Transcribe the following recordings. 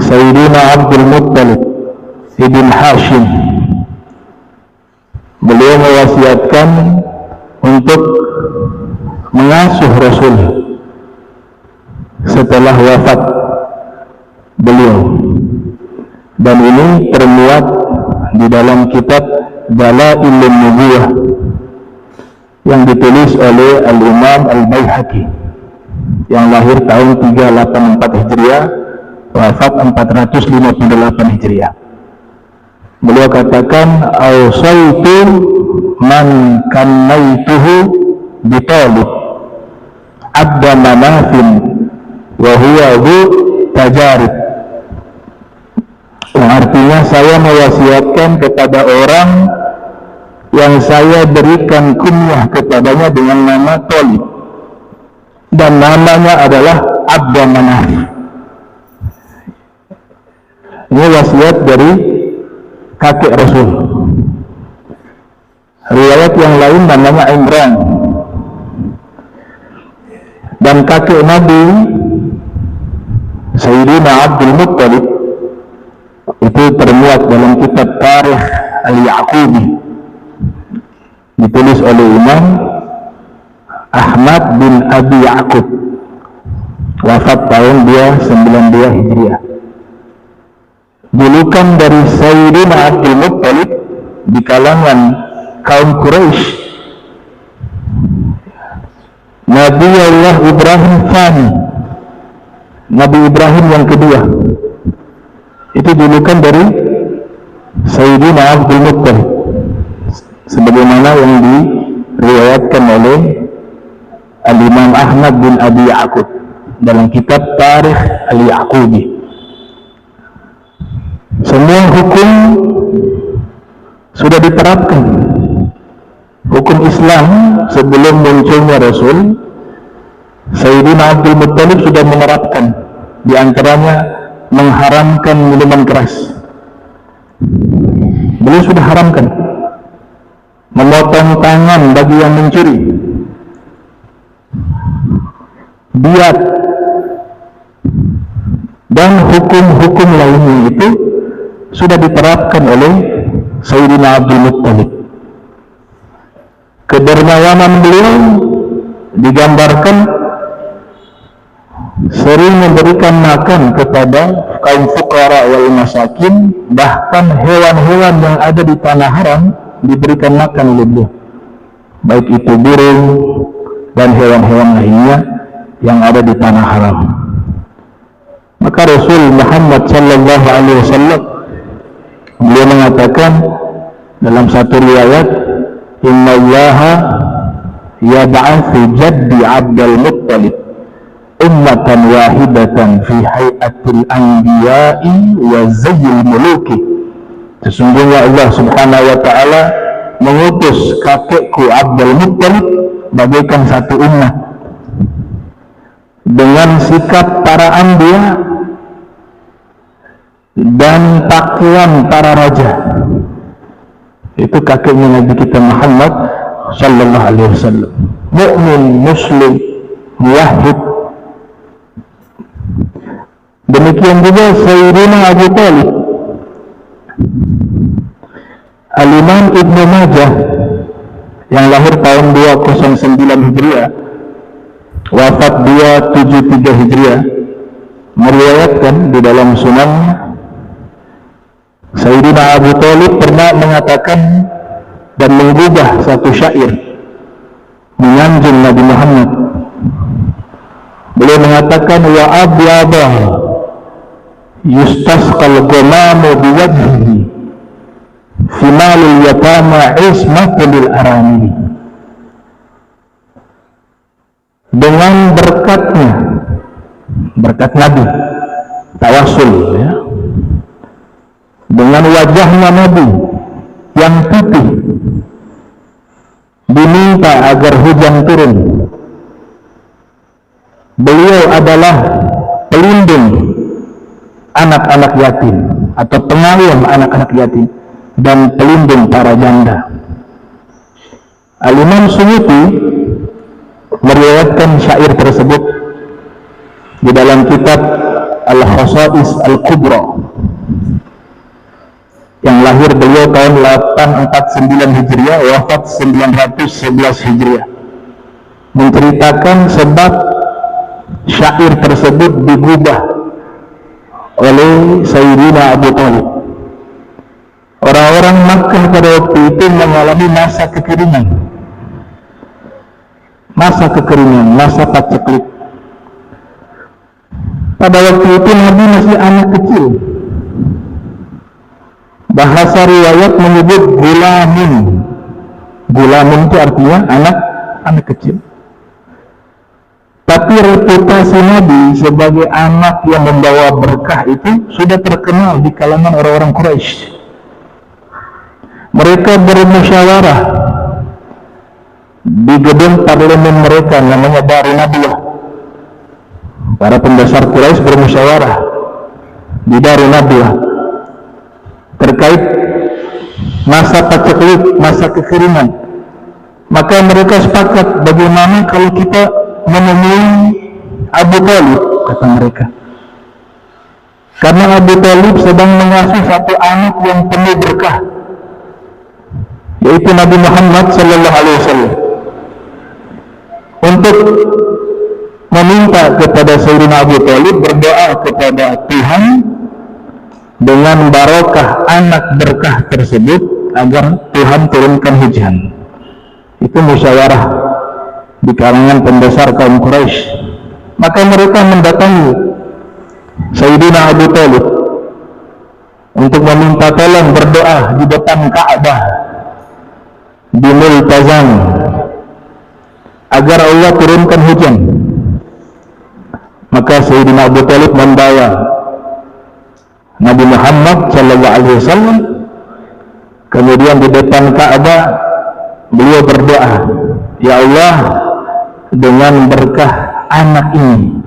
Sayyidina Abdul Muttalib ibn Hashim, beliau mewasiatkan untuk mengasuh Rasul setelah wafat beliau, dan ini termuat di dalam kitab Dalailun Nubuwah yang ditulis oleh Al-Imam Al-Baihaqi yang lahir tahun 384 Hijriah, wafat 458 Hijriah. Beliau katakan, "Awsaitu man kannaituhu bitalib abda manafin wa huwa dhu tajarib." Yang artinya, saya mewasiatkan kepada orang yang saya berikan kunyah kepadanya dengan nama Talib, dan namanya adalah Abda Manaf. Ini wasiat dari kakek Rasul. Riwayat yang lain namanya Imran, dan kakek Nabi Sayyidina Abdul Muttalib itu termuat dalam kitab Tarikh Al-Yaqubi, ditulis oleh Imam Ahmad bin Abi Ya'qub, wafat tahun 292 Hijriah. Julukan dari Sayyidina Abdul Muttalib di kalangan kaum Quraisy, Nabi Allah Ibrahim Thani, Nabi Ibrahim yang kedua. Itu julukan dari Sayyidina Abdul Muttalib, sebagaimana yang diriwayatkan oleh Al-Imam Ahmad bin Abi Ya'qub dalam kitab Tarikh Al-Yaqubi. Semua hukum sudah diterapkan. Hukum Islam sebelum munculnya Rasul, Sayyidina Abdul Muttalib sudah menerapkan, di antaranya mengharamkan minuman keras. Beliau sudah haramkan memotong tangan bagi yang mencuri, diat, dan hukum-hukum lainnya itu sudah diterapkan oleh Sayyidina Abdul Muttalib. Kedermawanan beliau digambarkan sering memberikan makan kepada kaum fuqara wal masakin, bahkan hewan-hewan yang ada di tanah haram diberikan makan oleh beliau, baik itu burung dan hewan-hewan lainnya yang ada di tanah haram. Maka Rasul Muhammad sallallahu alaihi wasallam beliau mengatakan dalam satu riwayat, "Inna Allaha yab'atsu jaddi Abdul Muttalib ummatan wahidatan fi hayatil anbiya'i wa zayyil muluki." Sesungguhnya Allah subhanahu wa ta'ala mengutus kakekku Abdul Muttalib bagaikan satu umat, dengan sikap para anbiya dan pakaian para raja. Itu kakeknya Nabi kita Muhammad sallallahu alaihi wasallam, mukmin, muslim, muwahhid. Demikian juga Sayyidina Abu Talib. Al-Imam Ibnu Majah yang lahir tahun 209 Hijriah, wafat 273 Hijriah, meriwayatkan di dalam sunannya, Sayyidina Abu Talib pernah mengatakan dan menggubah satu syair menyanjung Nabi Muhammad. Beliau mengatakan, "Wa abyadha yustasqal ghamamu biwajhihi fimalul yatama ismatun lil aramili." Dengan berkatnya, berkat Nabi, tawasul ya, dengan wajahnya Nabi yang putih, diminta agar hujan turun. Beliau adalah pelindung anak-anak yatim atau pengayom anak-anak yatim dan pelindung para janda. Al-Imam Suyuti meriwayatkan syair tersebut di dalam kitab Al-Khasa'is Al-Kubra yang lahir beliau tahun 849 Hijriah, wafat 911 Hijriah, menceritakan sebab syair tersebut digubah oleh Sayyidina Abu Thalib. Orang-orang Makkah pada waktu itu mengalami masa kekeringan, masa paceklik. Pada waktu itu Nabi masih anak kecil. Bahasa riwayat menyebut gulamin. Gulamin itu artinya anak kecil. Tapi reputasi Nabi sebagai anak yang membawa berkah itu sudah terkenal di kalangan orang-orang Quraisy. Mereka bermusyawarah di gedung parlemen mereka, namanya Darun Nadwa. Para pembesar Quraisy bermusyawarah di Darun Nadwa terkait masa paceklik, masa kekeringan. Maka mereka sepakat, bagaimana kalau kita menemui Abu Thalib, kata mereka. Karena Abu Thalib sedang mengasuh satu anak yang penuh berkah, yaitu Nabi Muhammad SAW. Untuk meminta kepada Sayyidina Abu Thalib berdoa kepada Tuhan dengan barokah anak berkah tersebut agar Tuhan turunkan hujan. Itu musyawarah di kalangan pembesar kaum Quraisy. Maka mereka mendatangi Sayyidina Abu Thalib untuk meminta tolong berdoa di depan Ka'bah di Multazam agar Allah turunkan hujan. Maka Sayyidina Abu Thalib membawa Nabi Muhammad SAW, kemudian di depan Ka'bah beliau berdoa, ya Allah, dengan berkah anak ini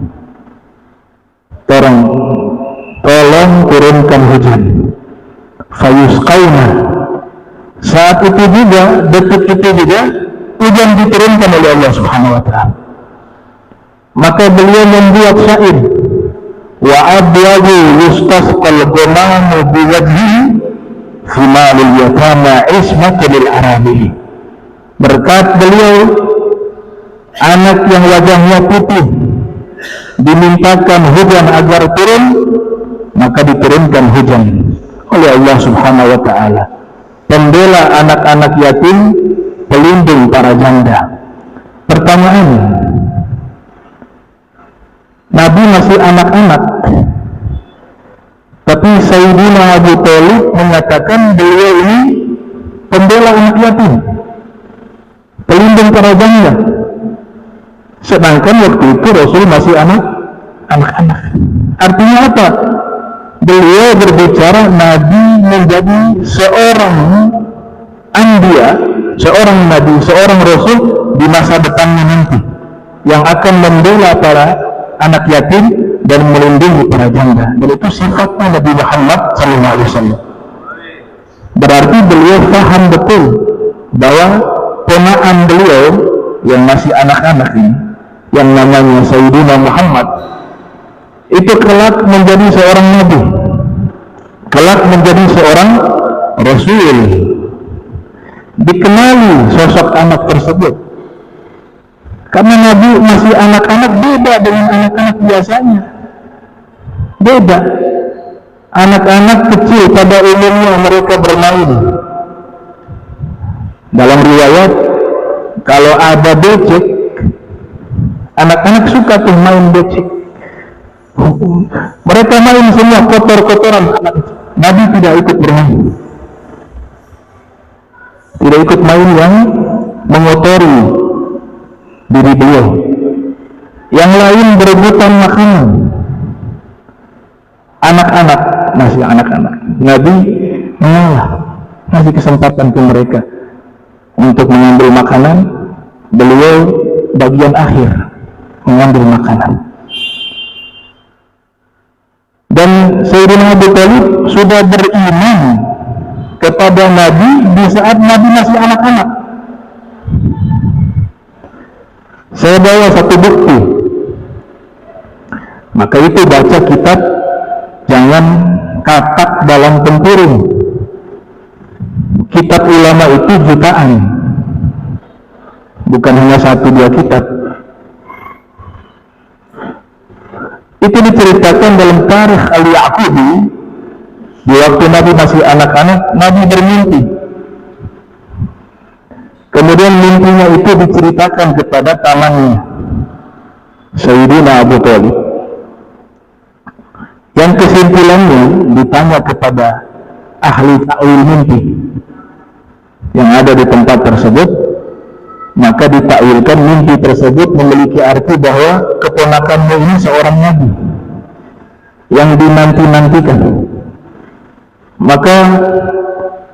tolong turunkan hujan. Fayusqaina. Saat itu juga, detik itu juga, hujan diturunkan oleh Allah Subhanahu wa ta'ala. Maka beliau membuat syair, wa abyagu yustasqal ghamamu biwajhihi fimalil yatama ismatul arabi. Berkat beliau, anak yang wajahnya putih dimintakan hujan agar turun, maka diturunkan hujan oleh Allah Subhanahu wa ta'ala. Pembela anak-anak yatim, pelindung para janda. Pertanyaan, Nabi masih anak-anak, tapi Sayyidina Abu Thalib mengatakan beliau ini pembela anak yatim, pelindung para janda. Sedangkan waktu itu Rasul masih anak-anak. Artinya apa? Beliau berbicara Nabi menjadi seorang anbiya, seorang Nabi, seorang Rasul di masa depannya nanti, yang akan membela para anak yatim dan melindungi para janda. Dan itu sifatnya Nabi Muhammad SAW. Berarti beliau paham betul bahwa ponakan beliau yang masih anak-anak ini, yang namanya Sayyidina Muhammad, itu kelak menjadi seorang Nabi, kelak menjadi seorang Rasul. Dikenali sosok anak tersebut, karena Nabi masih anak-anak, beda dengan anak-anak biasanya. Beda. Anak-anak kecil pada umumnya mereka bermain. Dalam riwayat, kalau ada becek, anak-anak suka tuh main becek. Mereka main semua kotor-kotoran. Nabi tidak ikut bermain, tidak ikut main yang mengotori diri beliau. Yang lain berebutan makanan. Anak-anak, masih anak-anak, Nabi mengalah, ngasih kesempatan ke mereka untuk mengambil makanan. Beliau bagian akhir mengambil makanan. Dan Sayyidina Abu Thalib sudah beriman kepada Nabi di saat Nabi masih anak-anak. Saya bawa satu bukti. Maka itu baca kitab, jangan katak dalam tempurung. Kitab ulama itu jutaan, bukan hanya 1-2 kitab. Itu diceritakan dalam tarikh Al-Yaqubi. Di waktu Nabi masih anak-anak, Nabi bermimpi. Kemudian mimpinya itu diceritakan kepada pamannya, Sayyidina Abu Thalib. Yang kesimpulannya ditanya kepada ahli ta'wil mimpi yang ada di tempat tersebut, maka ditakwilkan mimpi tersebut memiliki arti bahwa keponakanmu ini seorang nabi yang dinanti-nantikan. Maka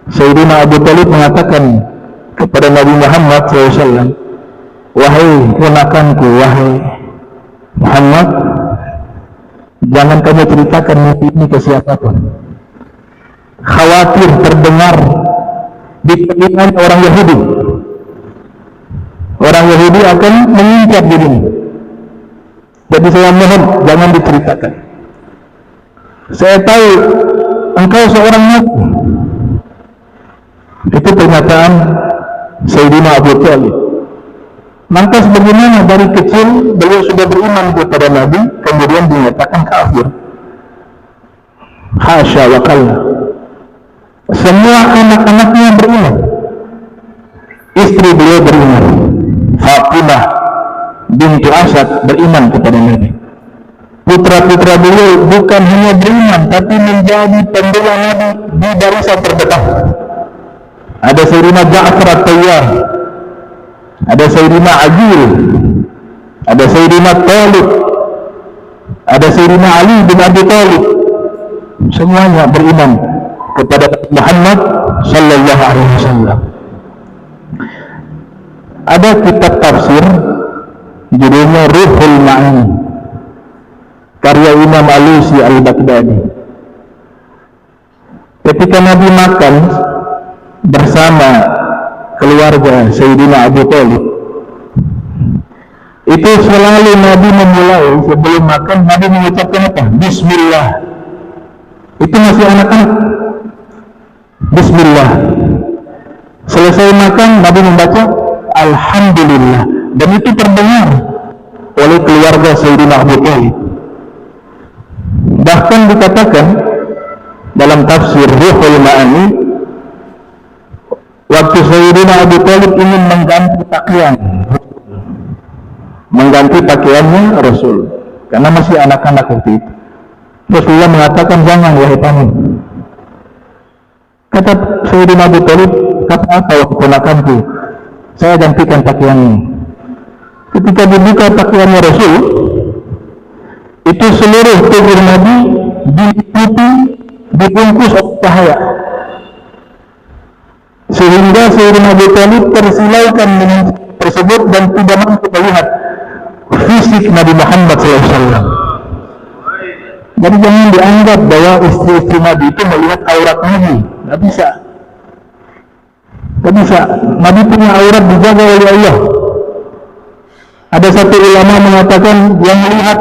Sayyidina Abu Thalib mengatakan kepada Nabi Muhammad SAW, wahai ponakanku, wahai Muhammad, jangan kamu ceritakan mimpi ini ke siapapun. Khawatir terdengar di telinga orang Yahudi. Orang Yahudi akan mengincar dirimu. Jadi saya mohon jangan diceritakan. Saya tahu engkau seorang nabi. Itu pernyataan Sayyidina Abu Thalib. Maka sebagaimana dari kecil beliau sudah beriman kepada Nabi, kemudian dinyatakan kafir. Hasya wa kalla. Semua anak-anaknya beriman. Istri beliau beriman. Fatimah bintu Asad beriman kepada Nabi. Putra-putra beliau bukan hanya beriman, tapi menjadi pembela Nabi di barisan terdepan. Ada Sayyidina Ja'far At-Tayyar, ada Sayyidina Aqil, ada Sayyidina Talib, ada Sayyidina Ali bin Abi Thalib. Semuanya beriman kepada Muhammad sallallahu alaihi wasallam. Ada kitab tafsir judulnya Ruhul Ma'ani, karya Imam Alusi Al-Baghdadi. Ketika Nabi makan bersama keluarga Sayyidina Abu Thalib, itu selalu Nabi memulai sebelum makan, Nabi mengucapkan apa? Bismillah. Itu masih anak-anak. Bismillah. Selesai makan, Nabi membaca Alhamdulillah. Dan itu terdengar oleh keluarga Sayyidina Abu Thalib. Bahkan dikatakan dalam tafsir Ruhul Ma'ani, waktu Sayyidina Abu Thalib ingin mengganti pakaian, mengganti pakaiannya Rasul, karena masih anak-anak waktu itu, Rasulullah mengatakan, jangan wahai paman. Kata Sayyidina Abu Thalib, kata apa keponakanku, saya gantikan pakaianmu. Ketika dibuka pakaiannya Rasul, itu seluruh tubuh Nabi diliputi, dibungkus oleh cahaya, sehingga Sayyidina Abu Thalib tersilaukan dengan tersebut dan tidak mampu melihat fisik Nabi Muhammad SAW. Jadi jangan dianggap bahwa istri-istri Nabi itu melihat aurat Nabi. Tidak bisa. Tidak bisa. Nabi punya aurat dijaga oleh Allah. Ada satu ulama mengatakan yang melihat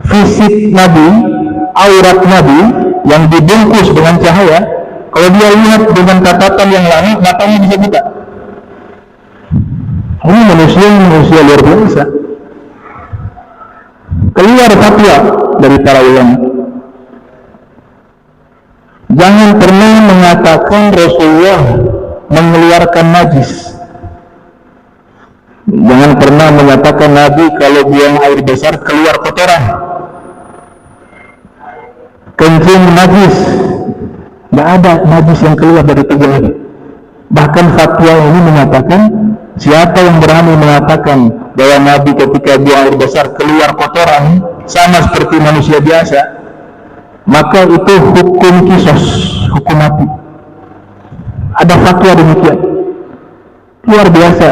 fisik Nabi, aurat Nabi yang dibungkus dengan cahaya, kalau dia lihat dengan catatan yang lain, matanya bisa buta. Ini manusia luar biasa. Keluar fatwa dari para ulama, jangan pernah mengatakan Rasulullah mengeluarkan najis. Jangan pernah menyatakan Nabi kalau buang air besar keluar kotoran, kencing najis. Tidak ada najis yang keluar dari tubuh Nabi. Bahkan fatwa ini mengatakan, siapa yang berani mengatakan bahwa Nabi ketika buang air besar keluar kotoran sama seperti manusia biasa, maka itu hukum kisos, hukum mati. Ada fatwa demikian. Luar biasa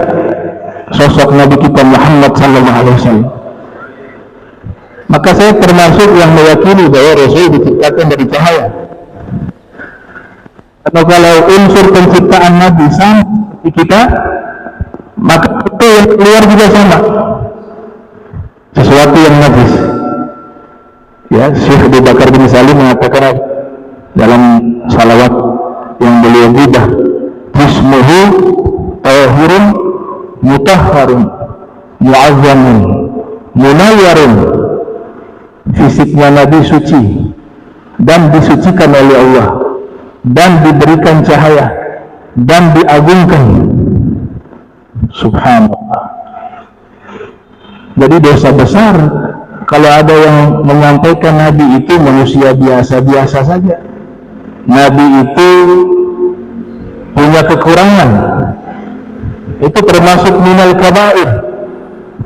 sosok Nabi kita Muhammad sallallahu alaihi wasallam. Maka saya termasuk yang meyakini bahwa Rasul diciptakan dari cahaya. Atau kalau unsur penciptaan Nabi sama seperti kita, maka itu yang keluar juga sama, sesuatu yang najis. Ya, Syekh Abu Bakar bin Salim mengatakan dalam salawat yang beliau budah, jismuhu tahirun mutahharun mu'azzamun munawwarun, fisiknya Nabi suci dan disucikan oleh Allah dan diberikan cahaya dan diagungkan. Subhanallah. Jadi dosa besar kalau ada yang menyampaikan Nabi itu manusia biasa-biasa saja. Nabi itu punya kekurangan. Itu termasuk minal kabair,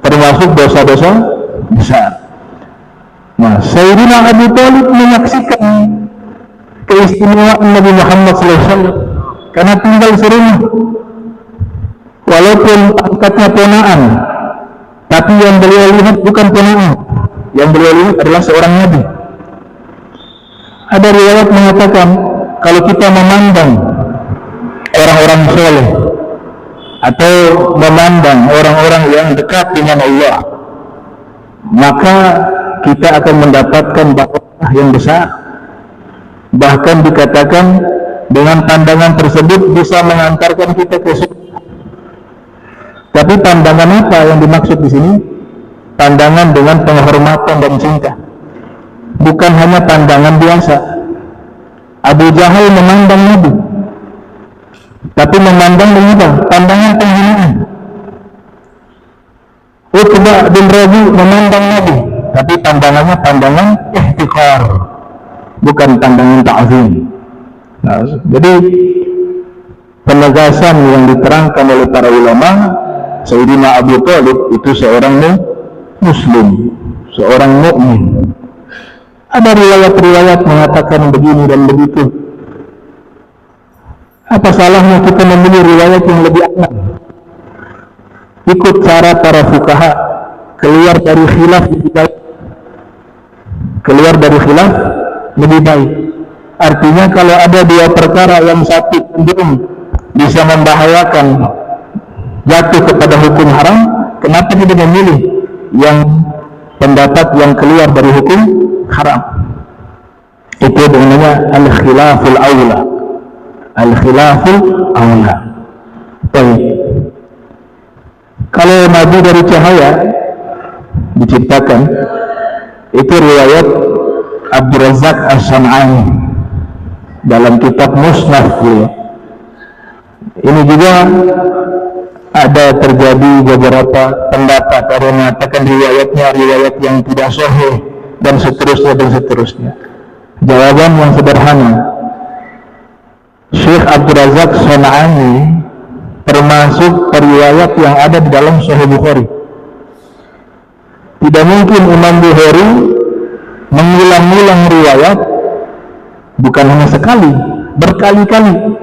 termasuk dosa-dosa besar. Nah, Sayyidina Abu Thalib menyaksikan keistimewaan Nabi Muhammad SAW karena tinggal serumah. Walaupun angkatnya ponaan, tapi yang beliau lihat bukan ponaan. Yang beliau lihat adalah seorang Nabi. Ada riwayat mengatakan kalau kita memandang orang-orang soleh atau memandang orang-orang yang dekat dengan Allah, maka kita akan mendapatkan barokah yang besar. Bahkan dikatakan dengan pandangan tersebut bisa mengantarkan kita ke surga. Tapi pandangan apa yang dimaksud di sini? Pandangan dengan penghormatan dan cinta, bukan hanya pandangan biasa. Abu Jahal memandang Nabi, tapi memandang dengan pandangan penghinaan. Utbah bin Rabi memandang Nabi, tapi pandangannya pandangan ihtiqar, bukan pandangan ta'zim. Nah, jadi penegasan yang diterangkan oleh para ulama, Sayyidina Abu Thalib itu seorang Muslim, seorang mukmin. Ada riwayat-riwayat mengatakan begini dan begitu. Apa salahnya kita memilih riwayat yang lebih aman? Ikut cara para fuqaha, keluar dari khilaf lebih baik. Keluar dari khilaf lebih baik. Artinya kalau ada dua perkara yang satu cenderung bisa membahayakan, jatuh kepada hukum haram, kenapa tidak memilih yang pendapat yang keluar dari hukum haram? Itu namanya al-khilaful awla. Al-khilaful awla. Baik. Kalau Nabi dari cahaya diciptakan, itu riwayat Abdul Razak As-San'ani dalam kitab Musnad beliau. Ini juga ada terjadi beberapa pendapat, ada yang mengatakan riwayatnya riwayat yang tidak sahih dan seterusnya dan seterusnya. Jawaban yang sederhana, Syekh Abdul Razak San'ani termasuk periwayat yang ada di dalam Sahih Bukhari. Tidak mungkin Imam Bukhari mengulang-ulang riwayat, bukan hanya sekali, berkali-kali.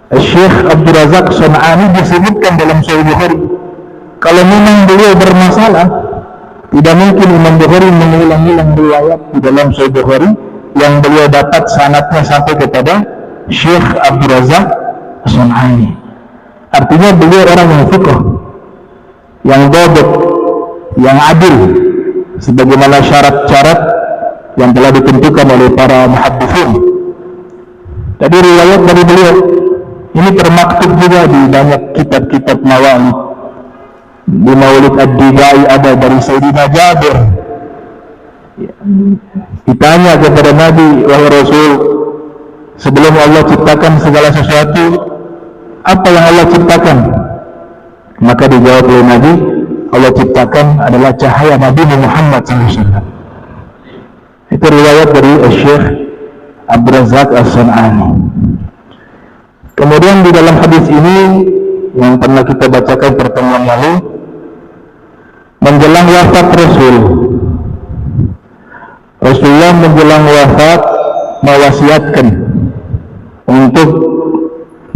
Syekh Abdul Razak San'ani disebutkan dalam Sahih Bukhari. Kalau memang beliau bermasalah, tidak mungkin Imam Bukhari mengulang-ulang riwayat di dalam Sahih Bukhari yang beliau dapat sanadnya sampai kepada Syekh Abdul Razak San'ani. Artinya beliau orang yang fiqh, yang dhabit, yang adil, sebagaimana syarat-syarat yang telah ditentukan oleh para muhadditsin. Tadi riwayat dari beliau ini termaktub juga di banyak kitab-kitab mawalid. Di Maulid Ad-Dibai ada dari Sayyidina Jabir. Ditanya kepada Nabi, wahai Rasul, sebelum Allah ciptakan segala sesuatu, apa yang Allah ciptakan? Maka dijawab oleh Nabi, Allah ciptakan adalah cahaya Nabi Muhammad SAW. Itu riwayat dari Syekh Abdul Razak As-San'ani. Kemudian di dalam hadis ini yang pernah kita bacakan pertemuan lalu, menjelang wafat Rasulullah menjelang wafat mewasiatkan untuk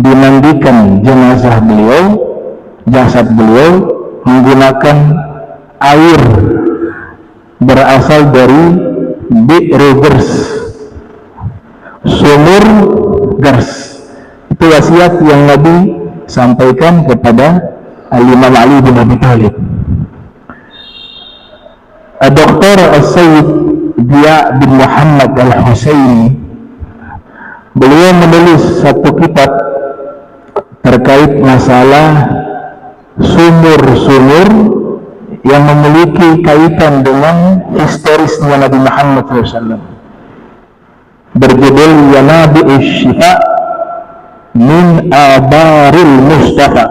dimandikan jenazah beliau, jasad beliau, menggunakan air berasal dari bi'r gers, sumur gers. Itu wasiat yang Nabi sampaikan kepada Al-Imam Ali bin Abi Thalib. Dr. As-Sayyid Diya bin Muhammad Al-Husaini, beliau menulis satu kitab terkait masalah sumur-sumur yang memiliki kaitan dengan historisnya Nabi Muhammad SAW, berjudul Yanabi'us Syifa min Abaril Mustafa.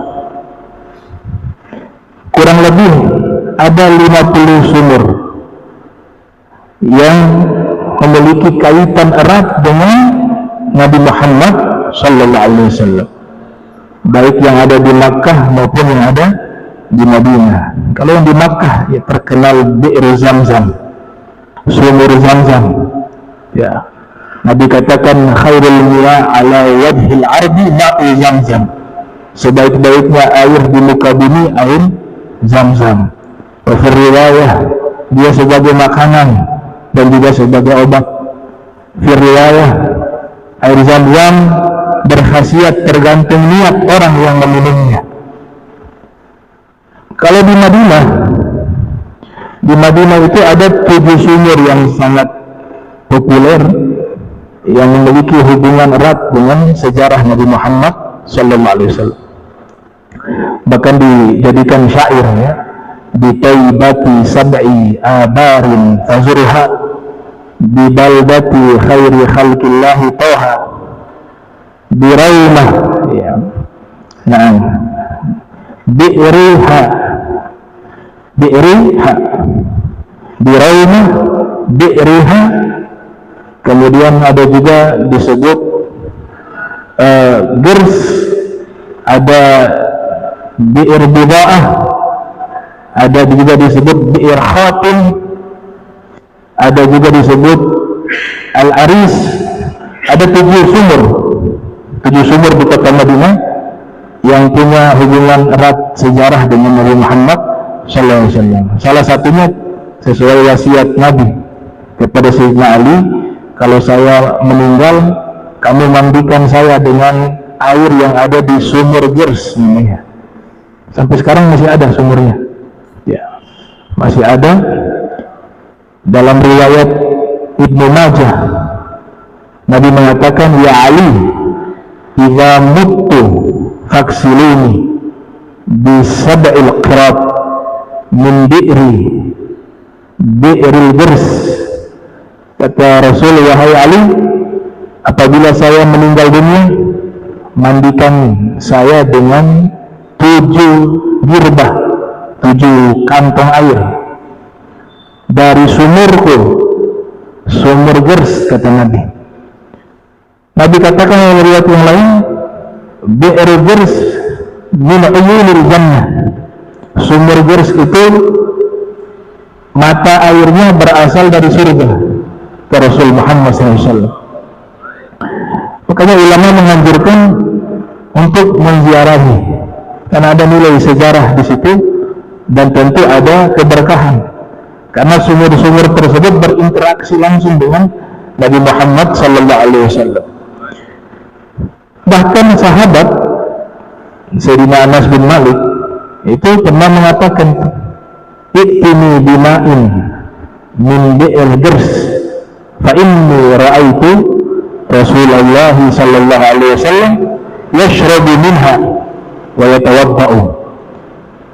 Kurang lebih ada 50 sumur yang memiliki kaitan erat dengan Nabi Muhammad SAW, baik yang ada di Makkah maupun yang ada di Madinah. Kalau yang di Makkah ya terkenal Bi'r Zamzam, sumur Zamzam. Ya, Nabi katakan khairul miya ala wajhil ardi ma'u Zamzam. Sebaik-baiknya air di muka bumi air Zamzam. Wa fi riwayah dia sebagai makanan dan juga sebagai obat. Fi riwayah air Zamzam berkhasiat tergantung niat orang yang meminumnya. Kalau di Madinah itu ada 7 sumur yang sangat populer yang memiliki hubungan erat dengan sejarah Nabi Muhammad SAW. Bahkan dijadikan syair ya, bi taibati sab'i abarin fazurha bi baldati khairi khalqillahi toha bi raimah ya. Nah, bi'riha bi raimah bi'riha. Kemudian ada juga disebut Girs, ada Bi'r Bida'ah, ada juga disebut Bi'r Khatim, ada juga disebut Al-Aris. Ada 7 sumur di kota Madinah yang punya hubungan erat sejarah dengan Nabi Muhammad SAW. Salah satunya sesuai wasiat Nabi kepada Sayyidina Ali, kalau saya meninggal, kamu mandikan saya dengan air yang ada di sumur Girs namanya. Sampai sekarang masih ada sumurnya. Ya, masih ada. Dalam riwayat Ibnu Majah, Nabi mengatakan, ya Ali, idza muttu faksiluni bi sab'il qirat min bi'ril Girs. Kata Rasul, wahai Ali, apabila saya meninggal dunia, mandikan saya dengan 7 girbah, 7 kantong air dari sumurku, sumur Girs, kata Nabi. Nabi katakan dalam riwayat yang lain, Bi'r Girs min uyunil jannah. Sumur Girs itu mata airnya berasal dari surga, ke Rasul Muhammad SAW. Makanya ulama menganjurkan untuk menziarahi, karena ada nilai sejarah di situ dan tentu ada keberkahan, karena sumur-sumur tersebut berinteraksi langsung dengan Nabi Muhammad SAW. Bahkan sahabat Sayyidina Anas bin Malik itu pernah mengatakan, "I'tini bima'in min bi'ir Girs fa inni ra'aitu Rasulullah sallallahu alaihi wasallam yashrabu minha wa yatawaddau."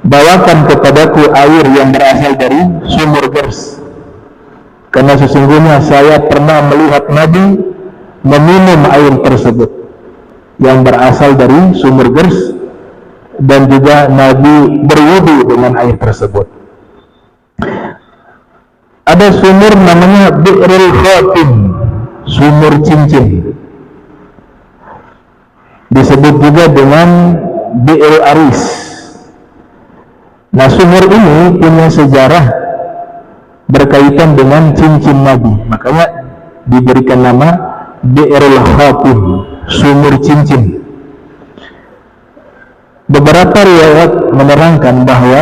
Bawakan kepadaku air yang berasal dari sumur Girs, karena sesungguhnya saya pernah melihat Nabi meminum air tersebut yang berasal dari sumur Girs, dan juga Nabi berwudu dengan air tersebut. Ada sumur namanya Bi'rul Khatim, sumur cincin. Disebut juga dengan Bi'rul Aris. Nah, sumur ini punya sejarah berkaitan dengan cincin Nabi. Makanya diberikan nama Bi'rul Khatim, sumur cincin. Beberapa riwayat menerangkan bahwa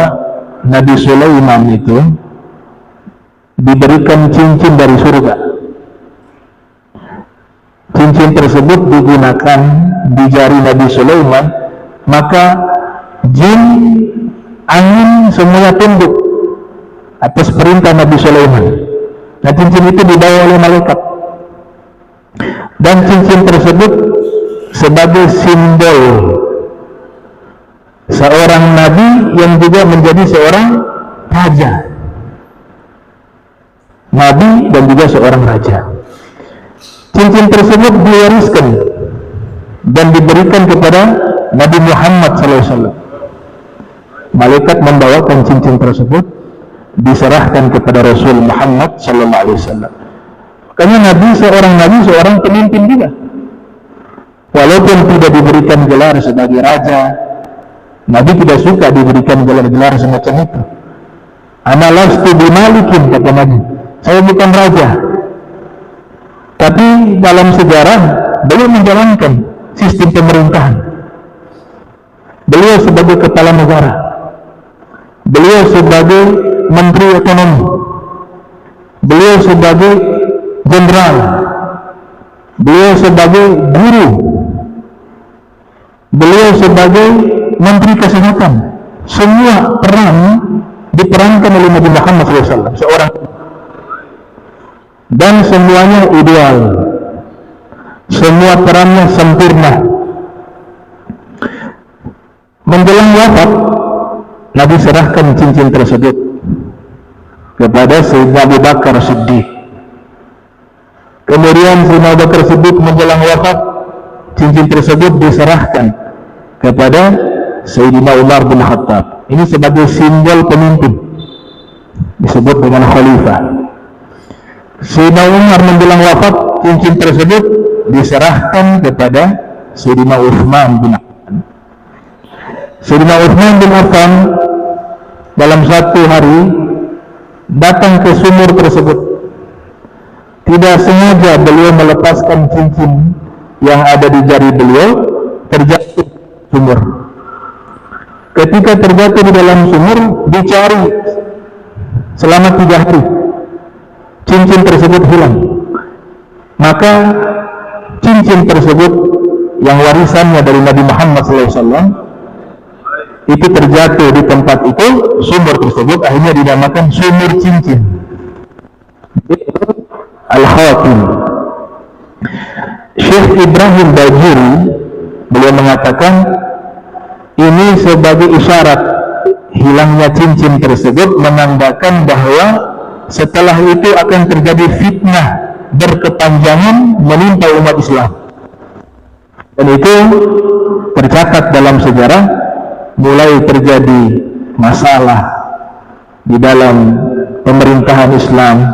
Nabi Sulaiman itu diberikan cincin dari surga. Cincin tersebut digunakan di jari Nabi Sulaiman, maka jin, angin semuanya tunduk atas perintah Nabi Sulaiman. Nah, cincin itu dibawa oleh malaikat, dan cincin tersebut sebagai simbol seorang nabi yang juga menjadi seorang raja, nabi dan juga seorang raja. Cincin tersebut diwariskan dan diberikan kepada Nabi Muhammad SAW. Malaikat membawakan cincin tersebut, diserahkan kepada Rasul Muhammad SAW. Makanya Nabi seorang pemimpin juga. Walaupun tidak diberikan gelar sebagai raja, Nabi tidak suka diberikan gelar-gelar semacam itu. Ana lastu bimalikin, kata Nabi, saya bukan raja. Tapi dalam sejarah beliau menjalankan sistem pemerintahan. Beliau sebagai kepala negara, beliau sebagai menteri ekonomi, beliau sebagai jenderal, beliau sebagai guru, beliau sebagai menteri kesehatan. Semua peran diperankan oleh Nabi Muhammad SAW, seorang, dan semuanya ideal, semua perannya sempurna. Menjelang wafat, Nabi serahkan cincin tersebut kepada Sayyidina Abu Bakar Siddiq. Kemudian Sayyidina Abu Bakar Siddiq menjelang wafat, cincin tersebut diserahkan kepada Sayyidina Umar bin Khattab. Ini sebagai simbol pemimpin, disebut dengan khalifah. Sayyidina Umar menjelang wafat, cincin tersebut diserahkan kepada Sayyidina Utsman bin Affan. Sayyidina Utsman bin Affan dalam satu hari datang ke sumur tersebut. Tidak sengaja beliau melepaskan cincin yang ada di jari beliau, terjatuh sumur. Ketika terjatuh di dalam sumur, dicari selama 3 hari. Cincin tersebut hilang. Maka cincin tersebut yang warisannya dari Nabi Muhammad SAW itu terjatuh di tempat itu, sumur tersebut akhirnya dinamakan sumur cincin, Al-Khatim. Syekh Ibrahim Bajuri beliau mengatakan ini sebagai isyarat hilangnya cincin tersebut menandakan bahwa setelah itu akan terjadi fitnah berkepanjangan menimpa umat Islam, dan itu tercatat dalam sejarah. Mulai terjadi masalah di dalam pemerintahan Islam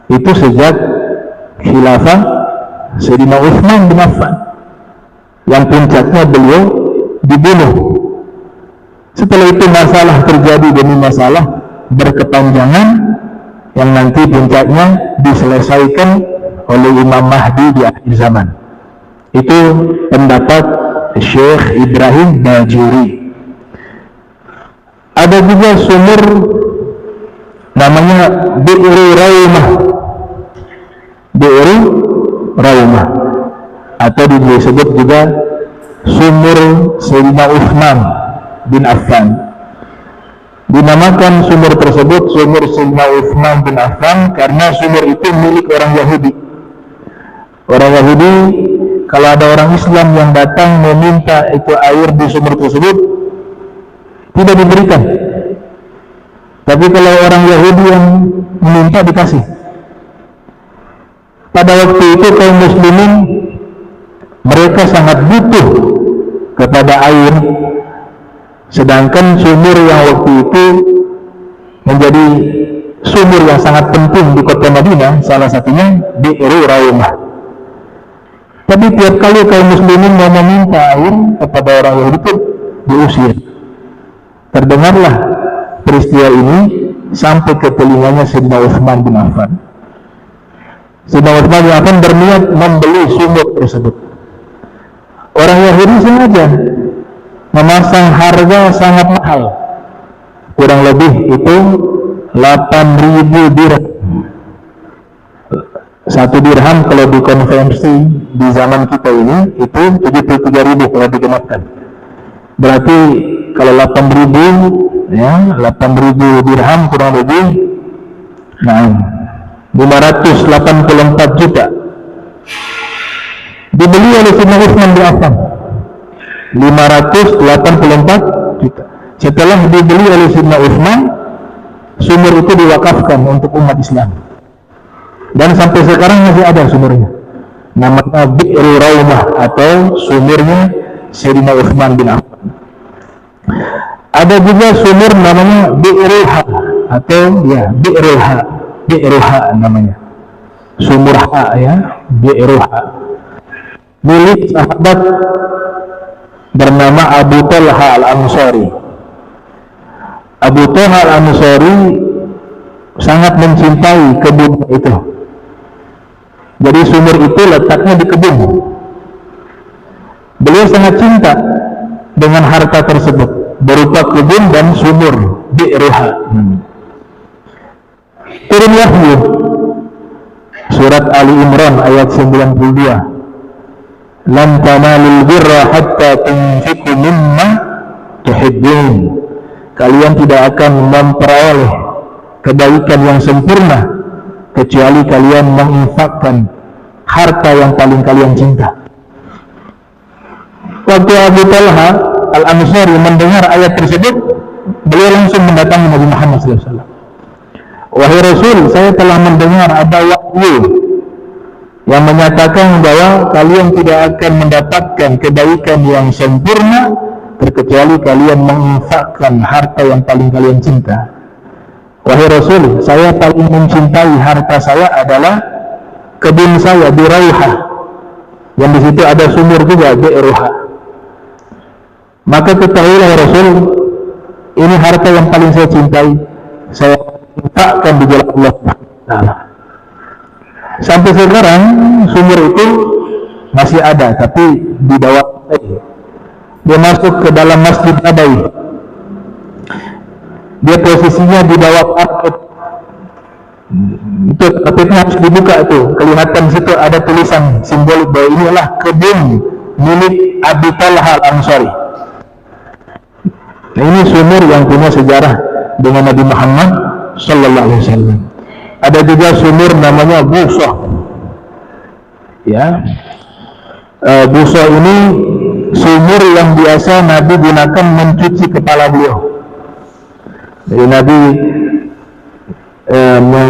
itu sejak khilafah Sayyidina Utsman bin Affan, yang puncaknya beliau dibunuh. Setelah itu masalah terjadi demi masalah berkepanjangan, yang nanti puncaknya diselesaikan oleh Imam Mahdi di akhir zaman. Itu pendapat Syekh Ibrahim Bajuri. Ada juga sumur namanya Bi'ru Raumah, Bi'ru Raumah, atau disebut juga sumur Sayyidina Utsman bin Affan. Dinamakan sumur tersebut sumur Sayyidina Utsman bin Affan karena sumur itu milik orang Yahudi. Orang Yahudi, kalau ada orang Islam yang datang meminta itu air di sumur tersebut, tidak diberikan. Tapi kalau orang Yahudi yang meminta, dikasih. Pada waktu itu kaum muslimin mereka sangat butuh kepada air, sedangkan sumur yang waktu itu menjadi sumur yang sangat penting di kota Madinah, salah satunya Bi'ru Raumah. Tapi tiap kali kaum muslimin mau meminta air kepada orang Yahudi itu diusir. Terdengarlah peristiwa ini sampai ke telinganya Sayyidina Utsman bin Affan. Sayyidina Utsman bin Affan berniat membeli sumur tersebut. Orang Yahudi sengaja memasang harga sangat mahal, kurang lebih itu 8.000 dirham. 1 dirham kalau dikonversi di zaman kita ini itu 73.000 kalau digenapkan. Berarti kalau 8.000 ya, 8.000 dirham kurang lebih 584 juta. Dibeli oleh Sayyidina Utsman bin Affan 584 juta. Setelah dibeli oleh Sayyidina Utsman, sumur itu diwakafkan untuk umat Islam. Dan sampai sekarang masih ada sumurnya. Namanya Bi'ru Raumah atau sumurnya Sayyidina Utsman bin Affan. Ada juga sumur namanya Bi'ruha atau ya Bi'ruha namanya. Sumur Ha ya, Bi'ruha. Milik sahabat bernama Abu Talha Al-Ansari. Abu Talha Al-Ansari sangat mencintai kebun itu. Jadi sumur itu letaknya di kebun. Beliau sangat cinta dengan harta tersebut, berupa kebun dan sumur Bi'ruha. Turun wahyu surat Ali Imran ayat 92. Lan tanalul birra hatta tunfiqu mimma tuhibbun. Kalian tidak akan memperoleh kebaikan yang sempurna kecuali kalian menginfakkan harta yang paling kalian cinta. Waktu Abu Talha Al-Ansari mendengar ayat tersebut, beliau langsung mendatangi Nabi Muhammad SAW. Wahai Rasul, saya telah mendengar ada wahyu yang menyatakan bahwa kalian tidak akan mendapatkan kebaikan yang sempurna terkecuali kalian menginfakkan harta yang paling kalian cinta. Wahai Rasul, saya paling mencintai harta saya adalah kebun saya di Rauhah, yang di situ ada sumur juga di Rauhah. Maka ketahuilah Rasul, ini harta yang paling saya cintai, saya infakkan di jalan Allah Ta'ala. Sampai sekarang sumur itu masih ada, tapi di bawah dia masuk ke dalam Masjid Nabawi. Dia posisinya di bawah karpet. Itu karpetnya harus dibuka tuh. Kelihatan situ ada tulisan simbolik bahwa inilah kebun milik Abu Talha Al-Ansari. Nah, ini sumur yang punya sejarah dengan Nabi Muhammad Sallallahu Alaihi Wasallam. Ada juga sumur namanya Busah. Ya, Busah ini sumur yang biasa Nabi gunakan mencuci kepala beliau. Jadi Nabi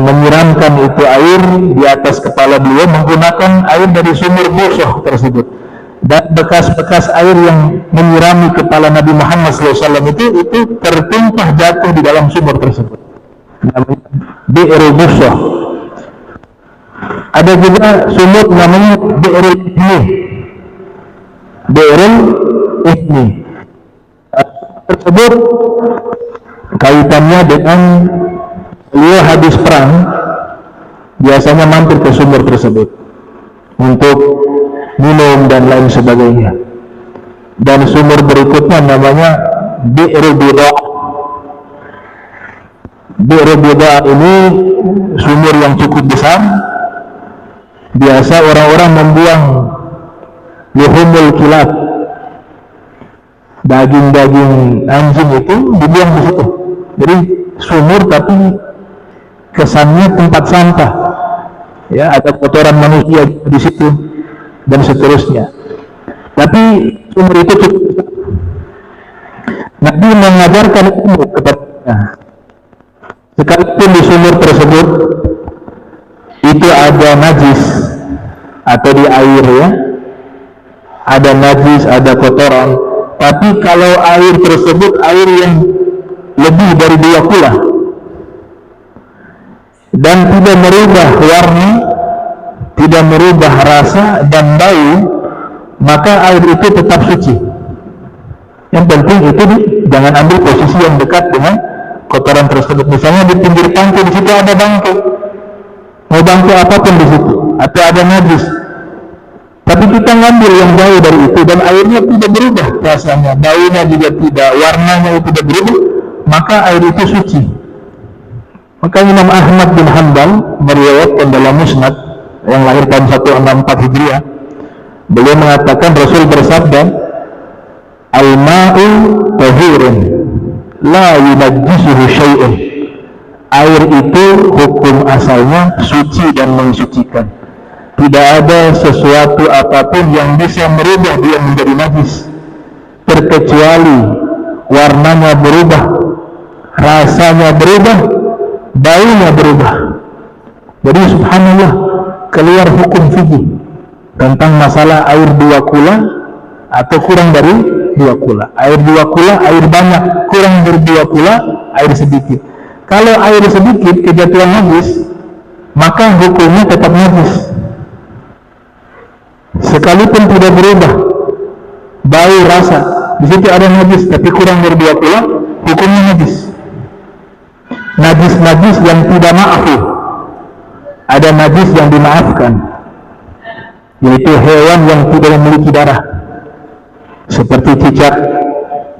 menyiramkan itu air di atas kepala beliau menggunakan air dari sumur Busah tersebut. Dan bekas-bekas air yang menyirami kepala Nabi Muhammad SAW itu tertumpah jatuh di dalam sumur tersebut. Namanya Bi'ru Busah. Ada juga sumur namanya Bi'rul Ihni. Bi'rul Ihni tersebut kaitannya dengan beliau habis perang, biasanya mampir ke sumur tersebut untuk minum dan lain sebagainya. Dan sumur berikutnya namanya Bi'ru Bida. Bi'ru Bida ini sumur yang cukup besar. Biasa orang-orang membuang luhumul kilab, daging-daging anjing itu dibuang di situ. Jadi sumur tapi kesannya tempat sampah. Ya, ada kotoran manusia di situ dan seterusnya. Tapi sumur itu cukup besar. Nabi mengajarkan ilmu kepadanya. Sekalipun di sumur tersebut itu ada najis atau di air ya, ada najis, ada kotoran. Tapi kalau air tersebut air yang lebih dari 2 kula dan tidak merubah warna, tidak merubah rasa dan bau, maka air itu tetap suci. Yang penting itu jangan ambil posisi yang dekat dengan kotoran tersebut. Misalnya di pinggir pantai, di situ ada bangkai, mau bangkai apapun di situ, atau ada najis, tapi kita ngambil yang jauh dari itu dan airnya tidak berubah rasanya, baunya juga tidak, warnanya itu tidak berubah, maka air itu suci. Maka Imam Ahmad bin Hanbal meriwayatkan dalam Musnad yang lahir tahun 164 Hijriah, beliau mengatakan Rasul bersabda, al-ma'u tahurun la yunajjisuhu syai'un. Air itu hukum asalnya suci dan mensucikan. Tidak ada sesuatu apapun yang bisa merubah dia menjadi najis, terkecuali warnanya berubah, rasanya berubah, baunya berubah. Jadi subhanallah, keluar hukum fikih tentang masalah air 2 kula atau kurang dari 2 kula. Air 2 kula, air banyak, kurang dari 2 kula, air sedikit. Kalau air sedikit kejatuhan najis, maka hukumnya tetap najis. Sekalipun tidak berubah bau, rasa, di situ ada najis, tapi kurang dari 2 kula, hukumnya najis. Najis-najis yang tidak maafu, ada najis yang dimaafkan, yaitu hewan yang tidak memiliki darah, seperti cicak,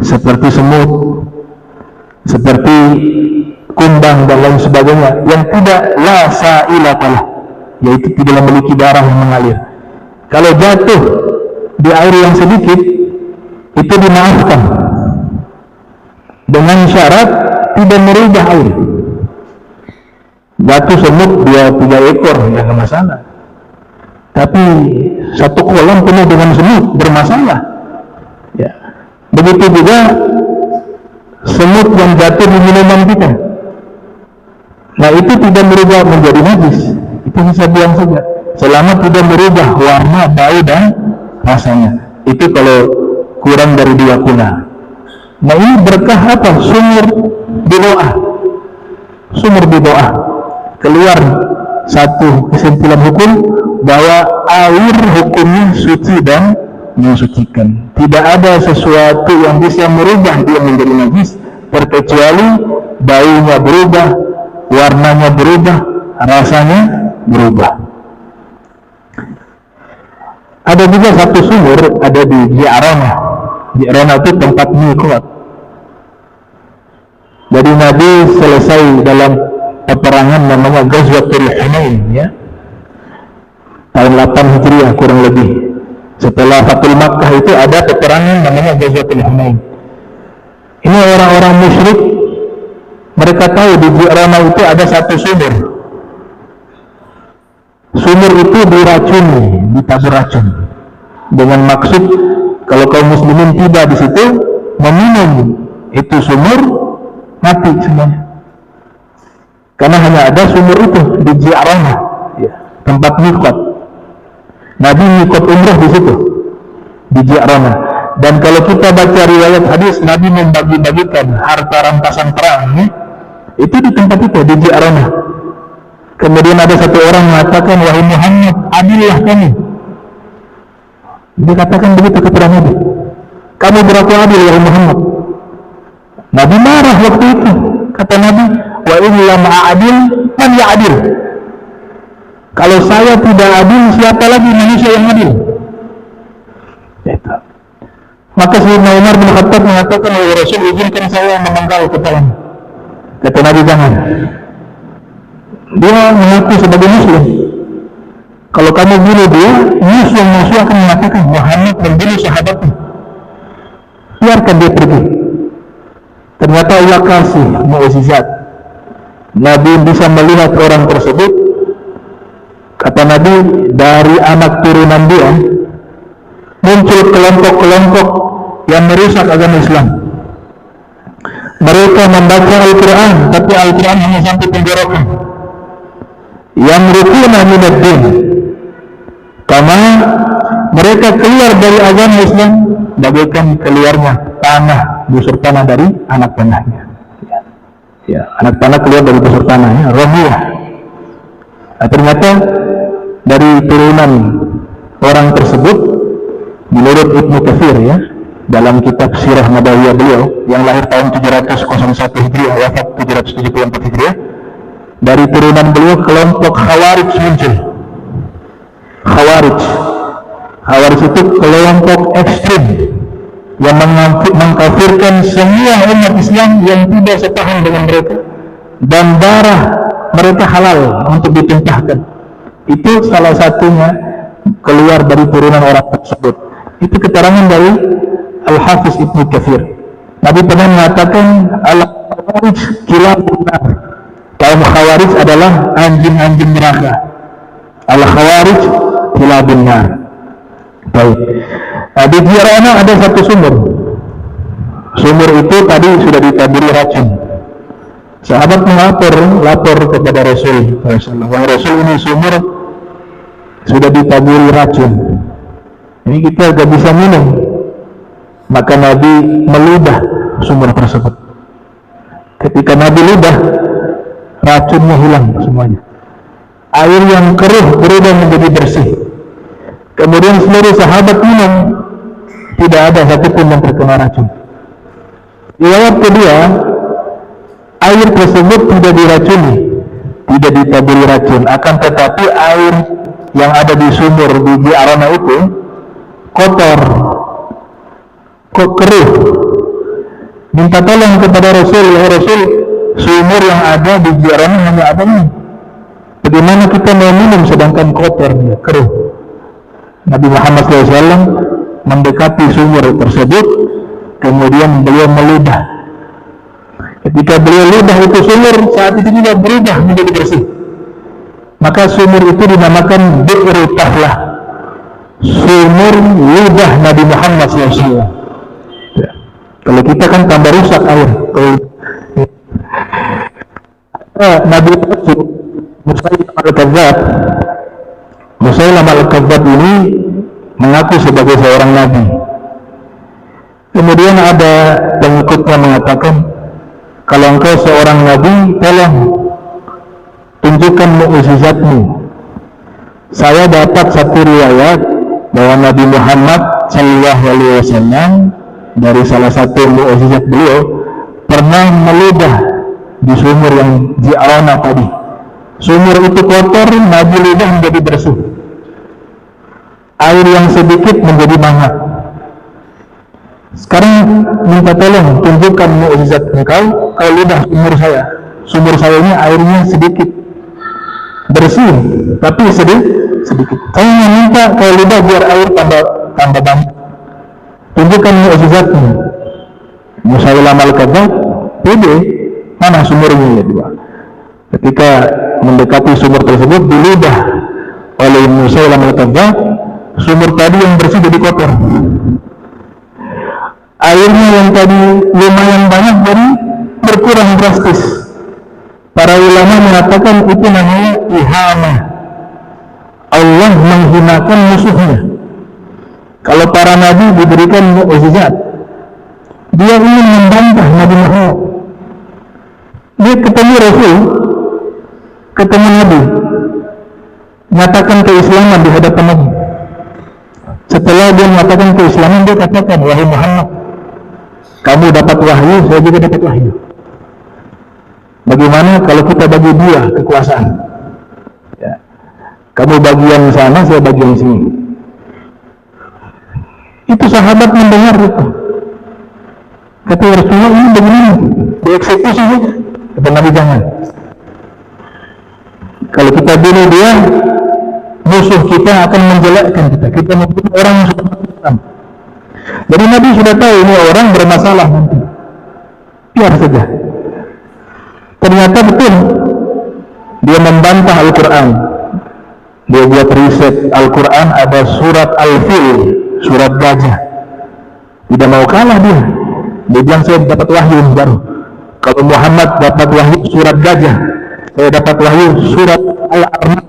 seperti semut, seperti kumbang dan lain sebagainya, yang tidak la sa'ilalah, yaitu tidak memiliki darah yang mengalir. Kalau jatuh di air yang sedikit, itu dimaafkan dengan syarat tidak merubah air. Jatuh semut 2-3 ekor ya nggak masalah, tapi 1 kolam penuh dengan semut bermasalah ya. Begitu juga semut yang jatuh di minuman kita, nah itu tidak merubah menjadi najis, itu bisa buang saja selama tidak merubah warna, bau dan rasanya. Itu kalau kurang dari 2 kula. Nah ini berkah apa? Sumur bidoah. Keluar satu kesimpulan hukum bahwa air hukumnya suci dan mensucikan. Tidak ada sesuatu yang bisa merubah dia menjadi najis, terkecuali baunya berubah, warnanya berubah, rasanya berubah. Ada juga satu sumur ada di Ji'rana. Ji'rana itu tempat miqat. Jadi Nabi selesai dalam peperangan namanya Ghazwatul Hunain ya, tahun 8 Hijriah kurang lebih. Setelah Fathul Makkah itu ada peperangan namanya Ghazwatul Hunain. Ini orang-orang musyrik, mereka tahu di Ji'rana itu ada satu sumur. Sumur itu diracuni, ditabur racun, dengan maksud kalau kaum muslimin tiba di situ meminum itu sumur, mati semuanya. Karena hanya ada sumur itu di Ji'rana, ya, tempat miqat. Nabi miqat umrah di situ, di Ji'rana. Dan kalau kita baca riwayat hadis, Nabi membagi-bagikan harta rampasan perang, ya, itu di tempat itu, di Ji'rana. Kemudian ada satu orang mengatakan, wahai Muhammad, adillah kami. Dia katakan begitu kepada Nabi, kamu berlaku adil wahai Muhammad. Nabi marah waktu itu. Kata Nabi, wa illam a'adil man ya'adil. Kalau saya tidak adil, siapa lagi manusia yang adil? Itu. Maka Sayyidina Umar bin Khattab mengatakan, wahai Rasul, izinkan saya memenggal kepalanya. Kata Nabi, jangan. Dia mengaku sebagai muslim. Kalau kamu bunuh dia, musuh akan mengatakan Muhammad membunuh sahabatnya. Biarkan dia pergi. Ternyata Allah kasih mukjizat. Nabi bisa melihat orang tersebut. Kata Nabi, dari anak turunan dia muncul kelompok-kelompok yang merusak agama Islam. Mereka membaca Al-Quran, tapi Al-Quran hanya sampai tenggorokan. Yang rukuna minad din, karena mereka keluar dari agama Islam bagaikan keluarnya tanah, busur tanah dari anak panahnya. Ya, anak panah keluar dari busur tanahnya, Romuah. Nah, ternyata dari turunan orang tersebut, menurut Ibnu Katsir ya, dalam kitab Sirah Nabawiyah beliau yang lahir tahun 701 Hijriah, wafat 774 Hijriah, dari turunan beliau kelompok Khawarij muncul. Khawarij itu kelompok ekstrim yang mengkafirkan semua umat Islam yang tidak sepaham dengan mereka, dan darah mereka halal untuk ditumpahkan. Itu salah satunya keluar dari turunan orang tersebut. Itu keterangan dari Al-Hafiz Ibnu Katsir. Nabi pernah mengatakan al-Khawarij kilabun nar, Kaum Khawarij adalah anjing-anjing neraka. Al-Khawarij kilabun nar. Baik. Di Jirana ada satu sumur. Sumur itu tadi sudah ditaburi racun. Sahabat lapor kepada Rasul. Wahai Rasul, ini sumur sudah ditaburi racun. Ini kita gak bisa minum. Maka Nabi meludah sumur tersebut. Ketika Nabi ludah, racunnya hilang semuanya. Air yang keruh berubah menjadi bersih. Kemudian seluruh sahabat minum, tidak ada satupun yang terkena racun. Riwayat kedua, air tersebut tidak diracuni, tidak ditaburi racun, akan tetapi air yang ada di sumur di Ji'rana itu kotor, kok keruh. Minta tolong kepada Rasul, ya Rasul, sumur yang ada di Ji'rana hanya ada ini. Bagaimana kita mau minum sedangkan kotor, keruh? Nabi Muhammad SAW mendekati sumur tersebut, kemudian beliau meludah. Ketika beliau ludah itu sumur, saat itu juga berubah menjadi bersih. Maka sumur itu dinamakan Bi'ru Tahlah, sumur ludah Nabi Muhammad SAW. Kalau kita kan tambah rusak air. Nabi Musailamah al-Kadzdzab ini mengaku sebagai seorang nabi. Kemudian ada pengikutnya mengatakan, kalau engkau seorang nabi, tolong tunjukkan mukjizatmu. Saya dapat satu riwayat bahwa Nabi Muhammad SAW dari salah satu mukjizat beliau pernah meludah di sumur yang Ji'rana tadi. Sumur itu kotor, Nabi ludah menjadi bersih. Air yang sedikit menjadi banyak. Sekarang minta tolong tunjukkan mukjizat engkau. Kalau ludah sumur saya ini airnya sedikit, bersih, tapi sedikit. Saya minta kalau ludah biar air tambah banyak. Tunjukkan mukjizatmu. Musailamah al-Kadzdzab, pede, mana sumurnya ya. Ketika mendekati sumur tersebut, diludah oleh Musailamah al-Kadzdzab, sumur tadi yang bersih jadi kotor. Airnya yang tadi lumayan banyak jadi berkurang drastis. Para ulama mengatakan itu namanya ihanah. Allah menghinakan musuhnya. Kalau para nabi diberikan mukjizat, dia ingin membantah Nabi Muhammad. Dia ketemu Rasul, ketemu Nabi, nyatakan keislaman di hadapan Nabi. Setelah dia mengatakan keislaman, dia katakan, wahai Muhammad, kamu dapat wahyu, saya juga dapat wahyu. Bagaimana kalau kita bagi dua kekuasaan? Ya. Kamu bagian sana, saya bagian sini. Itu sahabat mendengar itu. Kata Rasulullah, ini bagaimana? Dieksekusi saja. Kata Nabi, jangan. Kalau kita bunuh dia, musuh kita akan menjelekkan kita. Kita membunuh orang yang sudah Islam. Jadi Nabi sudah tahu ini orang bermasalah nanti. Biar saja. Ternyata betul. Dia membantah Al-Quran. Dia buat riset Al-Quran, ada surat Al-Fil, surat gajah. Tidak mau kalah dia. Dia bilang saya dapat wahyu baru. Kalau Muhammad dapat wahyu surat gajah, saya dapat wahyu surat Al-Arnab,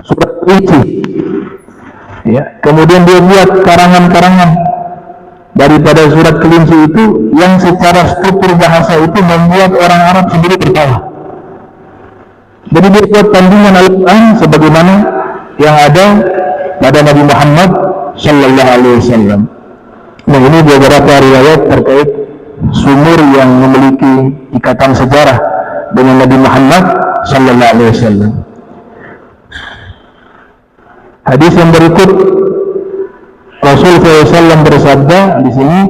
surat kelinci. Ya. Kemudian dia buat karangan-karangan daripada surat kelinci itu yang secara struktur bahasa itu membuat orang Arab sendiri tertawa. Jadi dia buat tandingan Al-Quran sebagaimana yang ada pada Nabi Muhammad Sallallahu Alaihi Wasallam. Nah, ini beberapa riwayat terkait sumur yang memiliki ikatan sejarah dengan Nabi Muhammad Sallallahu Alaihi Wasallam. Hadis yang berikut, Rasul SAW bersabda di sini,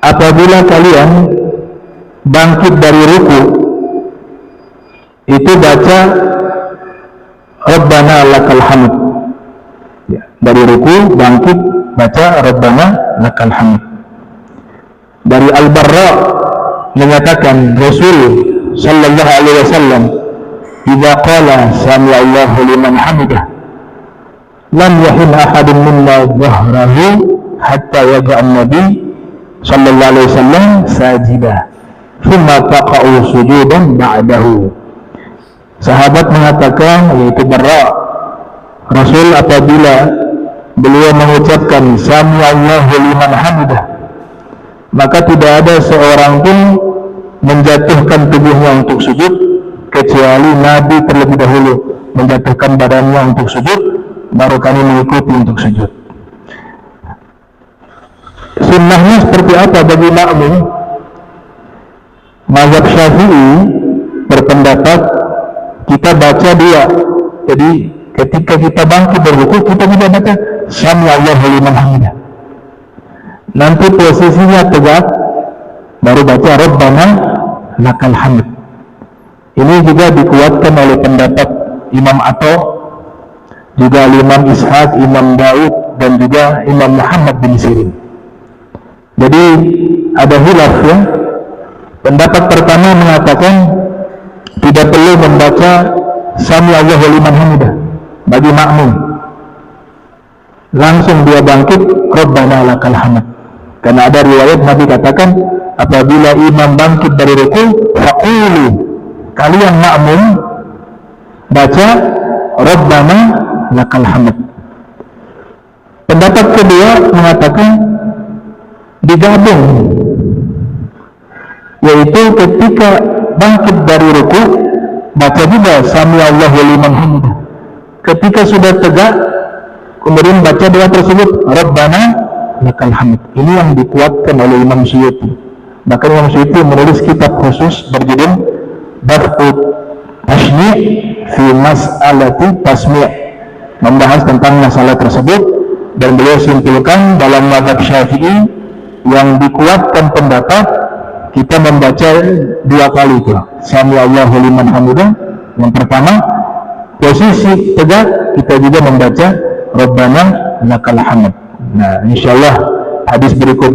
apabila kalian bangkit dari ruku, itu baca Rabbana lakal hamd. Ya, dari ruku bangkit baca Rabbana lakal hamd. Dari Al-Barra menyatakan Rasul sallallahu alaihi wasallam idza qala sami Allahu liman hamidah lam yahin ahadun minna dhahrahu hatta yaga an-nabi sallallahu alaihi wasallam sajidah thumma taqa'u sujudan ba'dahu. Sahabat mengatakan, yaitu Barra, Rasul apabila beliau mengucapkan sami Allahu liman hamidah, maka tidak ada seorang pun menjatuhkan tubuhnya untuk sujud kecuali Nabi terlebih dahulu menjatuhkan badannya untuk sujud, baru kami mengikuti untuk sujud. Sunnahnya seperti apa bagi makmum? Mazhab Syafi'i berpendapat kita baca dua. Jadi ketika kita bangkit berruku, kita juga baca sami Allahu liman hamidah. Nanti posisinya tegak, baru baca Rabbana lakal hamd. Ini juga dikuatkan oleh pendapat Imam Atha, juga Imam Ishaq, Imam Daud, dan juga Imam Muhammad bin Sirin. Jadi ada khilaf ya. Pendapat pertama mengatakan tidak perlu membaca sami Allahu liman hamidah bagi makmum. Langsung dia bangkit Rabbana lakal hamd. Karena ada riwayat Nabi katakan apabila imam bangkit dari ruku, faqulu, kalian makmum baca Rabbana lakal hamd. Pendapat kedua mengatakan digabung, yaitu ketika bangkit dari ruku baca juga sami Allahu liman hamidah. Ketika sudah tegak kemudian baca doa tersebut Rabbana lakal hamd. Ini yang dikuatkan oleh Imam Suyuti. Bahkan Imam Suyuti menulis kitab khusus berjudul Bafut Tashmi' fi Mas'alati Tasmi', membahas tentang masalah tersebut, dan beliau simpulkan dalam mazhab Syafi'i yang dikuatkan pendapat kita membaca dua kali itu sami Allahu liman hamidah. Yang pertama posisi tegak, kita juga membaca Rabbana lakal hamd. Nah, insyaallah hadis berikutnya